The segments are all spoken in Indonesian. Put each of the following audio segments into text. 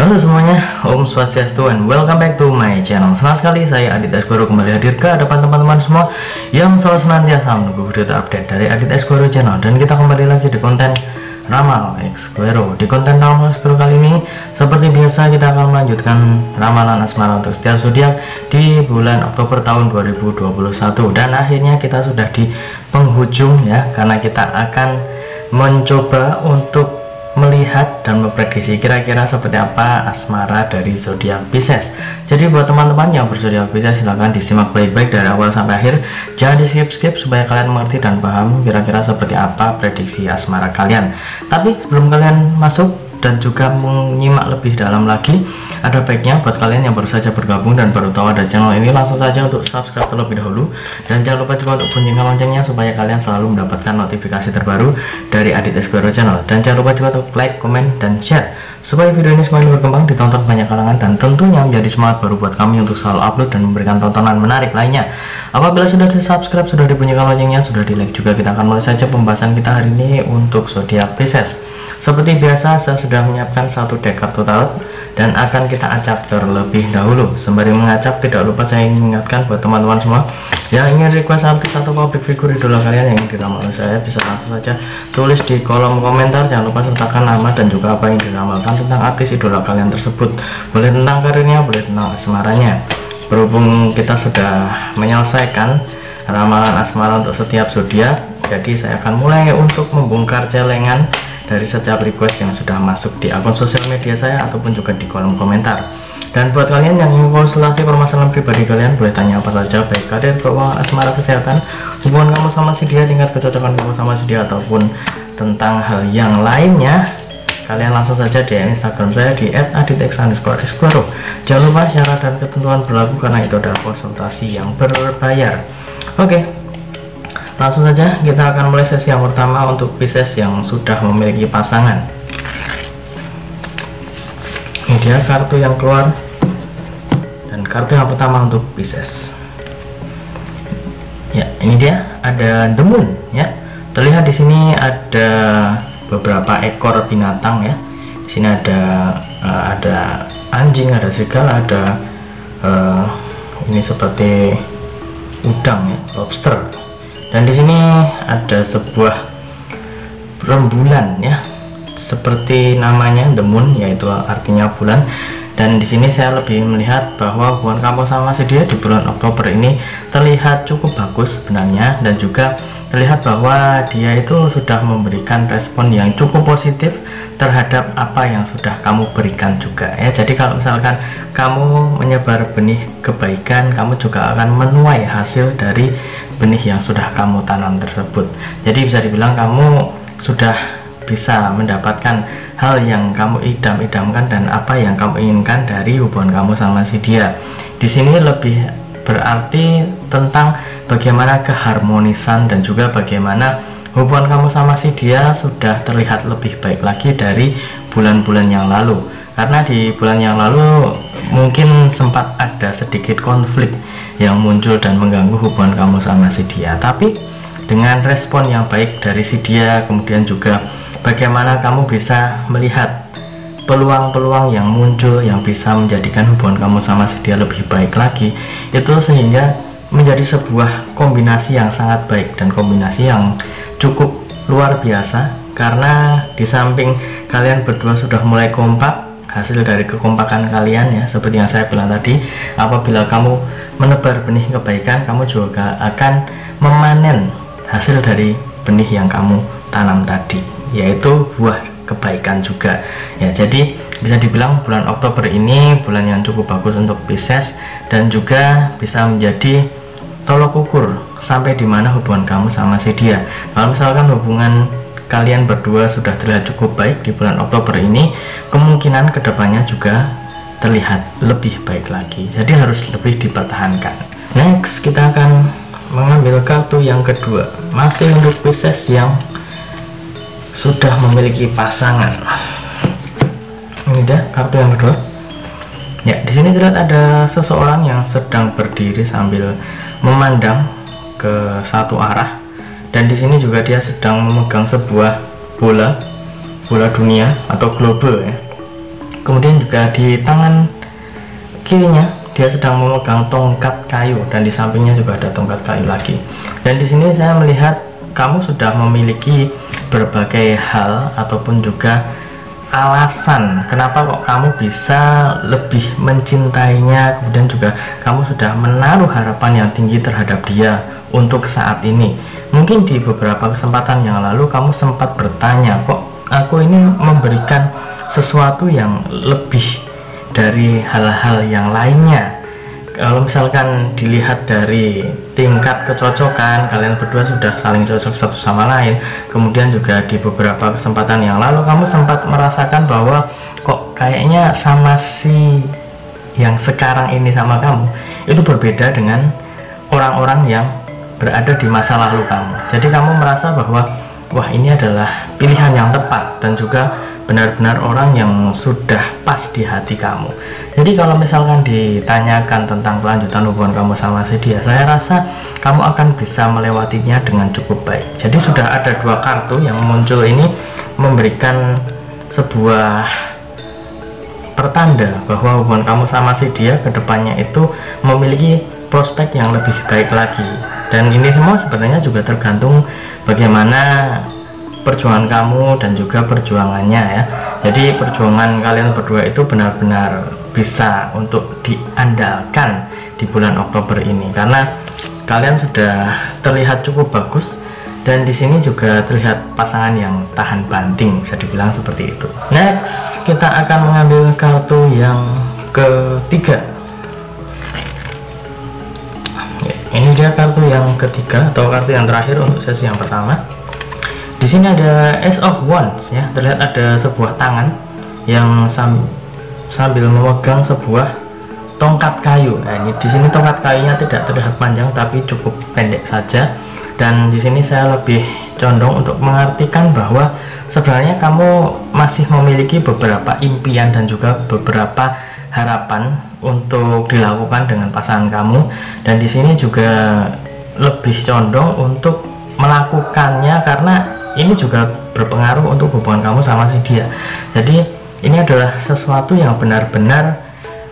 Halo semuanya, Om Swastiastu and welcome back to my channel. Senang sekali saya Adit Esquero kembali hadir ke hadapan teman-teman semua yang selalu senantiasa menunggu video terupdate dari Adit Esquero channel. Dan kita kembali lagi di konten Ramal Esquero. Di konten Ramal Esquero kali ini, seperti biasa kita akan melanjutkan ramalan asmara untuk setiap zodiak di bulan Oktober tahun 2021. Dan akhirnya kita sudah di penghujung ya, karena kita akan mencoba untuk melihat dan memprediksi kira-kira seperti apa asmara dari zodiak Pisces. Jadi buat teman-teman yang berzodiak Pisces, silahkan disimak baik-baik dari awal sampai akhir, jangan di skip-skip supaya kalian mengerti dan paham kira-kira seperti apa prediksi asmara kalian. Tapi sebelum kalian masuk dan juga menyimak lebih dalam lagi, ada baiknya buat kalian yang baru saja bergabung dan baru tahu ada channel ini, langsung saja untuk subscribe terlebih dahulu, dan jangan lupa juga untuk bunyikan loncengnya supaya kalian selalu mendapatkan notifikasi terbaru dari Adit Esquero channel. Dan jangan lupa juga untuk like, komen, dan share supaya video ini semakin berkembang, ditonton banyak kalangan, dan tentunya menjadi semangat baru buat kami untuk selalu upload dan memberikan tontonan menarik lainnya. Apabila sudah di subscribe, sudah dibunyikan loncengnya, sudah di like juga, kita akan mulai saja pembahasan kita hari ini untuk zodiak Pisces. Seperti biasa, saya sudah menyiapkan satu deck kartu tarot dan akan kita acak terlebih dahulu. Sembari mengacak, tidak lupa saya ingin mengingatkan buat teman-teman semua yang ingin request artis atau public figure idola kalian yang diramal oleh saya, bisa langsung saja tulis di kolom komentar. Jangan lupa sertakan nama dan juga apa yang diramalkan tentang artis idola kalian tersebut. Boleh tentang karirnya, boleh tentang asmaranya. Berhubung kita sudah menyelesaikan ramalan asmara untuk setiap zodiak, jadi saya akan mulai untuk membongkar celengan dari setiap request yang sudah masuk di akun sosial media saya ataupun juga di kolom komentar. Dan buat kalian yang ingin konsultasi permasalahan pribadi kalian, boleh tanya apa saja, baik karir, keuangan, asmara, kesehatan, hubungan kamu sama si dia, tingkat kecocokan kamu sama si dia, ataupun tentang hal yang lainnya, kalian langsung saja di Instagram saya di @adit_esquero. Jangan lupa syarat dan ketentuan berlaku karena itu adalah konsultasi yang berbayar. Oke, langsung saja kita akan mulai sesi yang pertama untuk Pisces yang sudah memiliki pasangan. Ini dia kartu yang keluar, dan kartu yang pertama untuk Pisces. Ya, ini dia ada The Moon ya. Terlihat di sini ada beberapa ekor binatang ya. Di sini ada anjing, ada serigala, ada ini seperti udang ya, lobster. Dan di sini ada sebuah rembulan ya, seperti namanya The Moon, yaitu artinya bulan. Dan di sini saya lebih melihat bahwa hubungan kamu sama si dia di bulan Oktober ini terlihat cukup bagus sebenarnya, dan juga terlihat bahwa dia itu sudah memberikan respon yang cukup positif terhadap apa yang sudah kamu berikan juga ya. Jadi kalau misalkan kamu menyebar benih kebaikan, kamu juga akan menuai hasil dari benih yang sudah kamu tanam tersebut. Jadi bisa dibilang kamu sudah bisa mendapatkan hal yang kamu idam-idamkan dan apa yang kamu inginkan dari hubungan kamu sama si dia. Di sini lebih berarti tentang bagaimana keharmonisan dan juga bagaimana hubungan kamu sama si dia sudah terlihat lebih baik lagi dari bulan-bulan yang lalu. Karena di bulan yang lalu mungkin sempat ada sedikit konflik yang muncul dan mengganggu hubungan kamu sama si dia. Tapi dengan respon yang baik dari si dia, kemudian juga bagaimana kamu bisa melihat peluang-peluang yang muncul yang bisa menjadikan hubungan kamu sama si dia lebih baik lagi, itu sehingga menjadi sebuah kombinasi yang sangat baik dan kombinasi yang cukup luar biasa. Karena di samping kalian berdua sudah mulai kompak, hasil dari kekompakan kalian ya, seperti yang saya bilang tadi, apabila kamu menebar benih kebaikan, kamu juga akan memanen hasil dari benih yang kamu tanam tadi, yaitu buah kebaikan juga ya. Jadi bisa dibilang bulan Oktober ini bulan yang cukup bagus untuk Pisces, dan juga bisa menjadi tolok ukur sampai di mana hubungan kamu sama si dia. Kalau misalkan hubungan kalian berdua sudah terlihat cukup baik di bulan Oktober ini, kemungkinan kedepannya juga terlihat lebih baik lagi. Jadi harus lebih dipertahankan. Next, kita akan mengambil kartu yang kedua, masih untuk Pisces yang sudah memiliki pasangan. Ini dia kartu yang kedua. Ya, di sini terlihat ada seseorang yang sedang berdiri sambil memandang ke satu arah, dan di sini juga dia sedang memegang sebuah bola dunia atau global ya. Kemudian juga di tangan kirinya dia sedang memegang tongkat kayu, dan di sampingnya juga ada tongkat kayu lagi. Dan di sini saya melihat kamu sudah memiliki berbagai hal ataupun juga alasan kenapa kok kamu bisa lebih mencintainya. Kemudian juga kamu sudah menaruh harapan yang tinggi terhadap dia untuk saat ini. Mungkin di beberapa kesempatan yang lalu kamu sempat bertanya, kok aku ini memberikan sesuatu yang lebih dari hal-hal yang lainnya. Kalau misalkan dilihat dari tingkat kecocokan, kalian berdua sudah saling cocok satu sama lain. Kemudian juga di beberapa kesempatan yang lalu kamu sempat merasakan bahwa kok kayaknya sama si yang sekarang ini sama kamu itu berbeda dengan orang-orang yang berada di masa lalu kamu. Jadi kamu merasa bahwa wah, ini adalah pilihan yang tepat dan juga benar-benar orang yang sudah pas di hati kamu. Jadi kalau misalkan ditanyakan tentang kelanjutan hubungan kamu sama si dia, saya rasa kamu akan bisa melewatinya dengan cukup baik. Jadi sudah ada dua kartu yang muncul ini memberikan sebuah pertanda bahwa hubungan kamu sama si dia kedepannya itu memiliki prospek yang lebih baik lagi. Dan ini semua sebenarnya juga tergantung bagaimana perjuangan kamu dan juga perjuangannya ya. Jadi perjuangan kalian berdua itu benar-benar bisa untuk diandalkan di bulan Oktober ini, karena kalian sudah terlihat cukup bagus, dan di sini juga terlihat pasangan yang tahan banting, bisa dibilang seperti itu. Next, kita akan mengambil kartu yang ketiga. Ini dia kartu yang ketiga atau kartu yang terakhir untuk sesi yang pertama. Di sini ada Ace of Wands ya, terlihat ada sebuah tangan yang sambil memegang sebuah tongkat kayu. Nah, ini di sini tongkat kayunya tidak terlihat panjang tapi cukup pendek saja. Dan di sini saya lebih condong untuk mengartikan bahwa sebenarnya kamu masih memiliki beberapa impian dan juga beberapa harapan untuk dilakukan dengan pasangan kamu. Dan di sini juga lebih condong untuk melakukannya karena ini juga berpengaruh untuk hubungan kamu sama si dia. Jadi ini adalah sesuatu yang benar-benar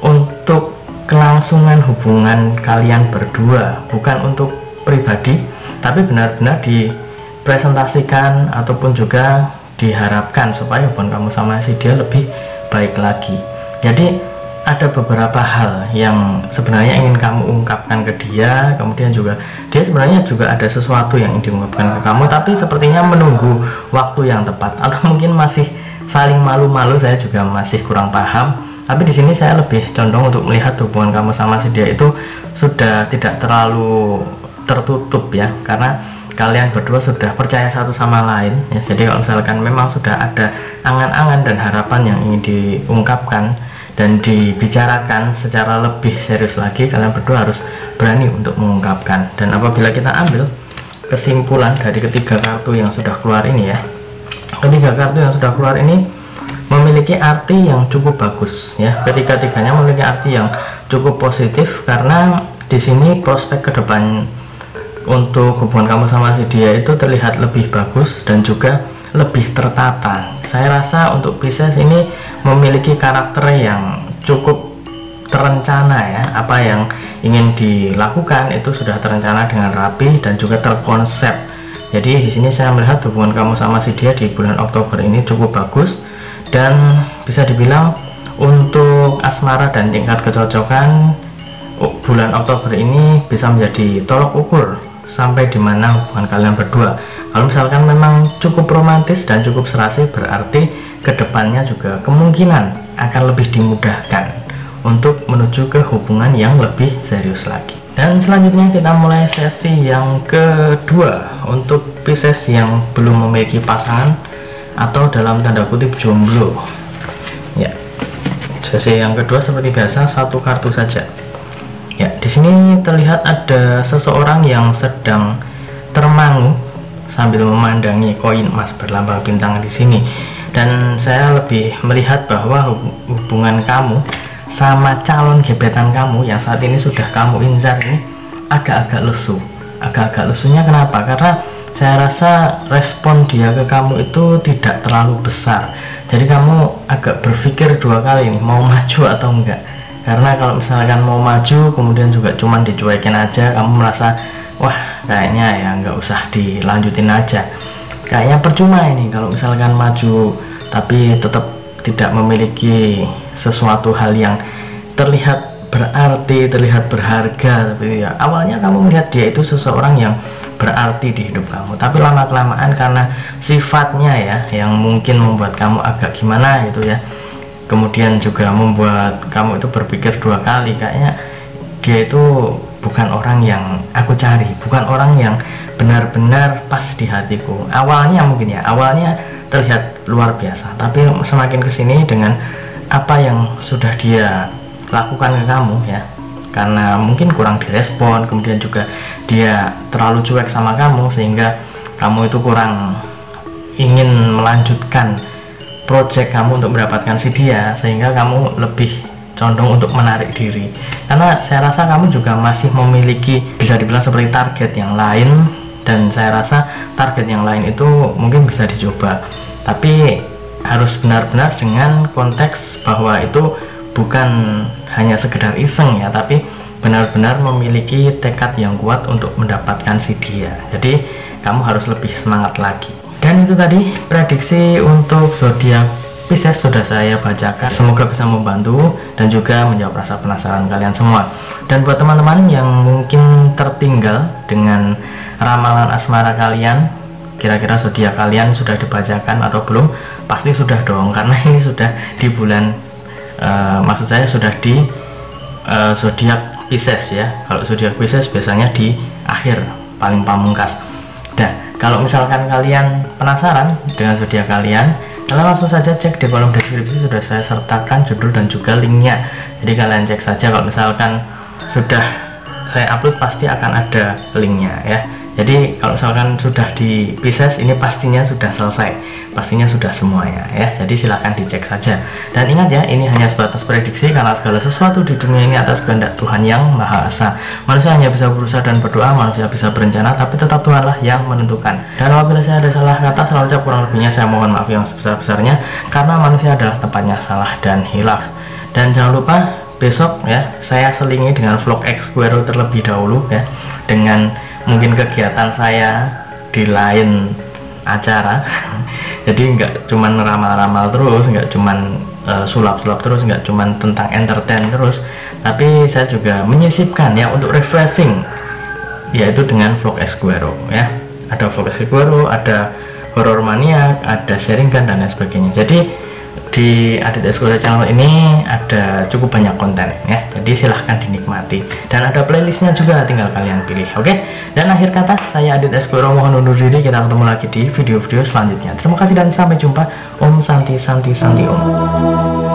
untuk kelangsungan hubungan kalian berdua, bukan untuk pribadi, tapi benar-benar dipresentasikan ataupun juga diharapkan supaya hubungan kamu sama si dia lebih baik lagi. Jadi ada beberapa hal yang sebenarnya ingin kamu ungkapkan ke dia, kemudian juga dia sebenarnya juga ada sesuatu yang ingin diungkapkan ke kamu, tapi sepertinya menunggu waktu yang tepat, atau mungkin masih saling malu-malu. Saya juga masih kurang paham, tapi di sini saya lebih condong untuk melihat hubungan kamu sama si dia itu sudah tidak terlalu tertutup ya, karena kalian berdua sudah percaya satu sama lain ya. Jadi kalau misalkan memang sudah ada angan-angan dan harapan yang ingin diungkapkan dan dibicarakan secara lebih serius lagi, kalian berdua harus berani untuk mengungkapkan. Dan apabila kita ambil kesimpulan dari ketiga kartu yang sudah keluar ini ya, ketiga kartu yang sudah keluar ini memiliki arti yang cukup bagus ya. Ketiga-tiganya memiliki arti yang cukup positif, karena di sini prospek ke depan untuk hubungan kamu sama si dia itu terlihat lebih bagus dan juga lebih tertata. Saya rasa untuk Pisces ini memiliki karakter yang cukup terencana ya. Apa yang ingin dilakukan itu sudah terencana dengan rapi dan juga terkonsep. Jadi di sini saya melihat hubungan kamu sama si dia di bulan Oktober ini cukup bagus, dan bisa dibilang untuk asmara dan tingkat kecocokan bulan Oktober ini bisa menjadi tolok ukur sampai dimana hubungan kalian berdua. Kalau misalkan memang cukup romantis dan cukup serasi, berarti kedepannya juga kemungkinan akan lebih dimudahkan untuk menuju ke hubungan yang lebih serius lagi. Dan selanjutnya kita mulai sesi yang kedua untuk Pisces yang belum memiliki pasangan atau dalam tanda kutip jomblo ya. Sesi yang kedua seperti biasa satu kartu saja. Ya, di sini terlihat ada seseorang yang sedang termangu sambil memandangi koin emas berlambang bintang di sini. Dan saya lebih melihat bahwa hubungan kamu sama calon gebetan kamu yang saat ini sudah kamu incar ini agak-agak lesu. agak-agak lusunya. Kenapa? Karena saya rasa respon dia ke kamu itu tidak terlalu besar, jadi kamu agak berpikir dua kali nih mau maju atau enggak. Karena kalau misalkan mau maju kemudian juga cuman dicuekin aja, kamu merasa wah kayaknya ya nggak usah dilanjutin aja, kayaknya percuma ini kalau misalkan maju tapi tetap tidak memiliki sesuatu hal yang terlihat berarti, terlihat berharga. Tapi ya awalnya kamu melihat dia itu seseorang yang berarti di hidup kamu, tapi lama-kelamaan karena sifatnya ya yang mungkin membuat kamu agak gimana gitu ya, kemudian juga membuat kamu itu berpikir dua kali, kayaknya dia itu bukan orang yang aku cari, bukan orang yang benar-benar pas di hatiku. Awalnya mungkin ya, awalnya terlihat luar biasa, tapi semakin kesini dengan apa yang sudah dia lakukan ke kamu ya, karena mungkin kurang direspon, kemudian juga dia terlalu cuek sama kamu sehingga kamu itu kurang ingin melanjutkan project kamu untuk mendapatkan si dia, sehingga kamu lebih condong untuk menarik diri. Karena saya rasa kamu juga masih memiliki bisa dibilang seperti target yang lain, dan saya rasa target yang lain itu mungkin bisa dicoba, tapi harus benar-benar dengan konteks bahwa itu bukan hanya sekedar iseng ya, tapi benar-benar memiliki tekad yang kuat untuk mendapatkan si dia. Jadi kamu harus lebih semangat lagi. Dan itu tadi prediksi untuk zodiak Pisces sudah saya bacakan, semoga bisa membantu dan juga menjawab rasa penasaran kalian semua. Dan buat teman-teman yang mungkin tertinggal dengan ramalan asmara kalian, kira-kira zodiak kalian sudah dibacakan atau belum? Pasti sudah dong, karena ini sudah di bulan maksud saya sudah di zodiak Pisces ya. Kalau zodiak Pisces biasanya di akhir, paling pamungkas. Nah, kalau misalkan kalian penasaran dengan zodiak kalian langsung saja cek di kolom deskripsi, sudah saya sertakan judul dan juga linknya. Jadi kalian cek saja, kalau misalkan sudah saya upload pasti akan ada linknya ya. Jadi kalau misalkan sudah di Pisces ini pastinya sudah selesai, pastinya sudah semuanya ya. Jadi silahkan dicek saja. Dan ingat ya, ini hanya sebatas prediksi, karena segala sesuatu di dunia ini atas kehendak Tuhan yang Maha Esa. Manusia hanya bisa berusaha dan berdoa, manusia bisa berencana, tapi tetap Tuhanlah yang menentukan. Dan apabila saya ada salah kata, salah ucap, kurang lebihnya saya mohon maaf yang sebesar-besarnya, karena manusia adalah tempatnya salah dan hilaf. Dan jangan lupa besok ya saya selingi dengan vlog Xquero terlebih dahulu ya, dengan mungkin kegiatan saya di lain acara. Jadi nggak cuman ramal-ramal terus, nggak cuman sulap-sulap terus, nggak cuman tentang entertain terus, tapi saya juga menyisipkan ya untuk refreshing, yaitu dengan vlog Xquero ya. Ada vlog Xquero, ada horror maniak, ada sharingan dan lain sebagainya. Jadi di Adit Xquero channel ini ada cukup banyak konten ya, jadi silahkan dinikmati, dan ada playlistnya juga, tinggal kalian pilih. Oke, dan akhir kata saya Adit Xquero mohon undur diri, kita ketemu lagi di video-video selanjutnya. Terima kasih dan sampai jumpa. Om Santi Santi Santi Om.